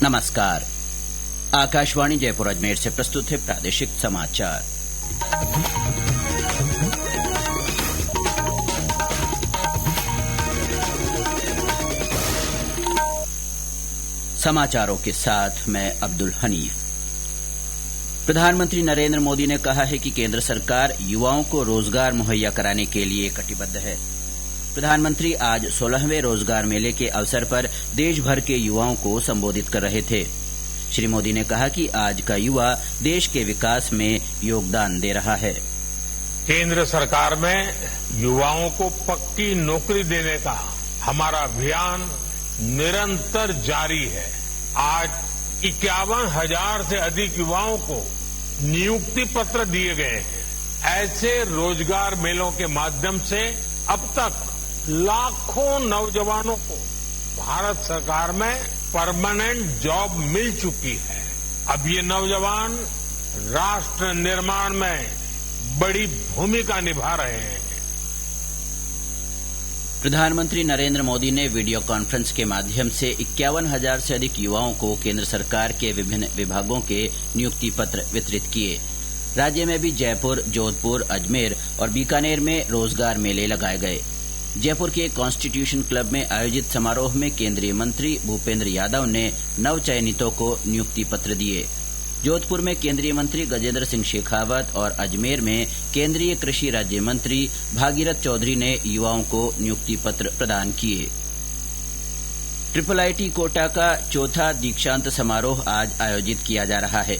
नमस्कार। आकाशवाणी जयपुर अजमेर से प्रस्तुत है प्रादेशिक समाचार। समाचारों के साथ मैं अब्दुल हनीफ। प्रधानमंत्री नरेंद्र मोदी ने कहा है कि केंद्र सरकार युवाओं को रोजगार मुहैया कराने के लिए कटिबद्ध है। प्रधानमंत्री आज 16वें रोजगार मेले के अवसर पर देश भर के युवाओं को संबोधित कर रहे थे। श्री मोदी ने कहा कि आज का युवा देश के विकास में योगदान दे रहा है। केंद्र सरकार में युवाओं को पक्की नौकरी देने का हमारा अभियान निरंतर जारी है। आज 51,000 से अधिक युवाओं को नियुक्ति पत्र दिए गए हैं। ऐसे रोजगार मेलों के माध्यम से अब तक लाखों नौजवानों को भारत सरकार में परमानेंट जॉब मिल चुकी है। अब ये नौजवान राष्ट्र निर्माण में बड़ी भूमिका निभा रहे हैं। प्रधानमंत्री नरेंद्र मोदी ने वीडियो कॉन्फ्रेंस के माध्यम से 51,000 से अधिक युवाओं को केंद्र सरकार के विभिन्न विभागों के नियुक्ति पत्र वितरित किए। राज्य में भी जयपुर, जोधपुर, अजमेर और बीकानेर में रोजगार मेले लगाए गए। जयपुर के कॉन्स्टिट्यूशन क्लब में आयोजित समारोह में केंद्रीय मंत्री भूपेंद्र यादव ने नवचयनितों को नियुक्ति पत्र दिए। जोधपुर में केंद्रीय मंत्री गजेंद्र सिंह शेखावत और अजमेर में केंद्रीय कृषि राज्य मंत्री भागीरथ चौधरी ने युवाओं को नियुक्ति पत्र प्रदान किए। IIIT कोटा का चौथा दीक्षांत समारोह आज आयोजित किया जा रहा है।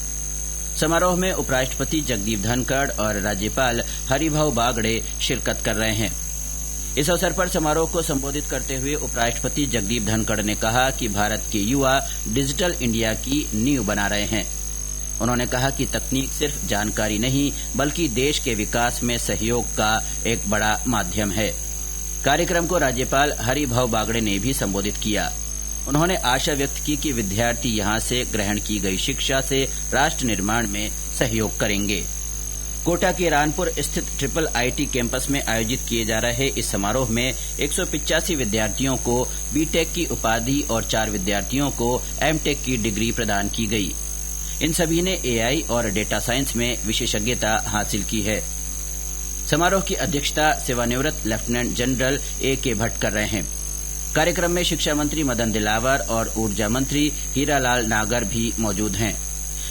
समारोह में उपराष्ट्रपति जगदीप धनखड़ और राज्यपाल हरिभाऊ बागड़े शिरकत कर रहे हैं। इस अवसर पर समारोह को संबोधित करते हुए उपराष्ट्रपति जगदीप धनखड़ ने कहा कि भारत के युवा डिजिटल इंडिया की नींव बना रहे हैं। उन्होंने कहा कि तकनीक सिर्फ जानकारी नहीं बल्कि देश के विकास में सहयोग का एक बड़ा माध्यम है। कार्यक्रम को राज्यपाल हरिभाऊ बागड़े ने भी संबोधित किया। उन्होंने आशा व्यक्त की कि विद्यार्थी यहां से ग्रहण की गई शिक्षा से राष्ट्र निर्माण में सहयोग करेंगे। कोटा के रानपुर स्थित IIIT कैंपस में आयोजित किए जा रहे इस समारोह में 185 विद्यार्थियों को बीटेक की उपाधि और 4 विद्यार्थियों को एमटेक की डिग्री प्रदान की गई। इन सभी ने AI और डेटा साइंस में विशेषज्ञता हासिल की है। समारोह की अध्यक्षता सेवानिवृत्त लेफ्टिनेंट जनरल AK भट्ट कर रहे हैं। कार्यक्रम में शिक्षा मंत्री मदन दिलावर और ऊर्जा मंत्री हीरालाल नागर भी मौजूद हैं।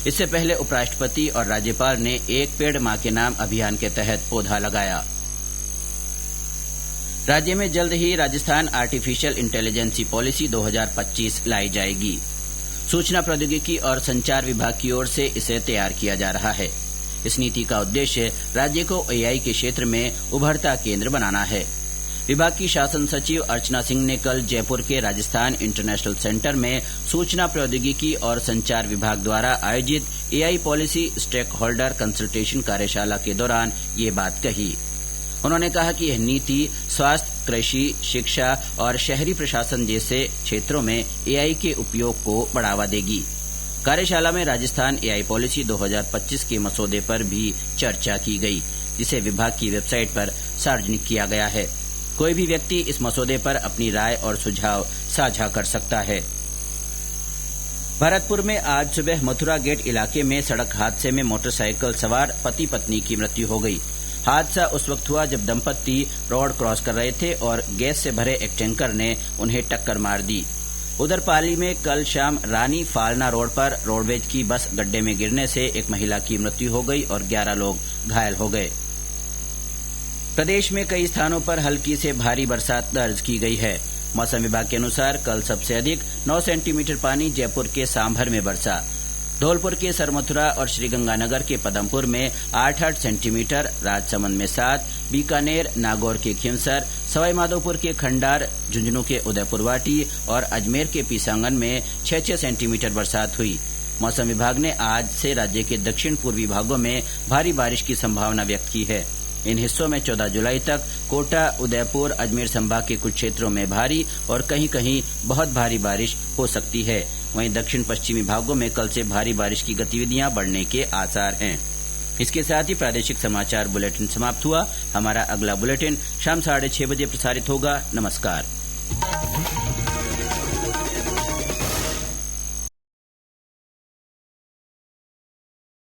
इससे पहले उपराष्ट्रपति और राज्यपाल ने एक पेड़ मां के नाम अभियान के तहत पौधा लगाया। राज्य में जल्द ही राजस्थान आर्टिफिशियल इंटेलिजेंसी पॉलिसी 2025 लाई जाएगी। सूचना प्रौद्योगिकी और संचार विभाग की ओर से इसे तैयार किया जा रहा है। इस नीति का उद्देश्य राज्य को AI के क्षेत्र में उभरता केंद्र बनाना है। विभाग की शासन सचिव अर्चना सिंह ने कल जयपुर के राजस्थान इंटरनेशनल सेंटर में सूचना प्रौद्योगिकी और संचार विभाग द्वारा आयोजित AI policy stakeholder consultation कार्यशाला के दौरान ये बात कही। उन्होंने कहा कि यह नीति स्वास्थ्य, कृषि, शिक्षा और शहरी प्रशासन जैसे क्षेत्रों में AI के उपयोग को बढ़ावा देगी। कार्यशाला में राजस्थान AI पॉलिसी 2025 के मसौदे पर भी चर्चा की गई, जिसे विभाग की वेबसाइट पर सार्वजनिक किया गया है। कोई भी व्यक्ति इस मसौदे पर अपनी राय और सुझाव साझा कर सकता है। भरतपुर में आज सुबह मथुरा गेट इलाके में सड़क हादसे में मोटरसाइकिल सवार पति पत्नी की मृत्यु हो गई। हादसा उस वक्त हुआ जब दंपत्ति रोड क्रॉस कर रहे थे और गैस से भरे एक टैंकर ने उन्हें टक्कर मार दी। उधर पाली में कल शाम रानी फालना रोड पर रोडवेज की बस गड्ढे में गिरने से एक महिला की मृत्यु हो गई और 11 लोग घायल हो गए। प्रदेश में कई स्थानों पर हल्की से भारी बरसात दर्ज की गई है। मौसम विभाग के अनुसार कल सबसे अधिक 9 सेंटीमीटर पानी जयपुर के सांभर में बरसा। धौलपुर के सरमथुरा और श्रीगंगानगर के पदमपुर में 8-8 सेंटीमीटर, राजसमंद में 7, बीकानेर, नागौर के खिंवसर, सवाईमाधोपुर के खंडार, झुंझुनू के उदयपुरवाटी और अजमेर के पीसांगन में 6-6 सेंटीमीटर बरसात हुई। मौसम विभाग ने आज से राज्य के दक्षिण पूर्वी भागों में भारी बारिश की संभावना व्यक्त की है। इन हिस्सों में 14 जुलाई तक कोटा, उदयपुर, अजमेर संभाग के कुछ क्षेत्रों में भारी और कहीं कहीं बहुत भारी बारिश हो सकती है। वहीं दक्षिण पश्चिमी भागों में कल से भारी बारिश की गतिविधियां बढ़ने के आसार हैं। इसके साथ ही प्रादेशिक समाचार बुलेटिन समाप्त हुआ। हमारा अगला बुलेटिन शाम 6:30 बजे प्रसारित होगा। नमस्कार।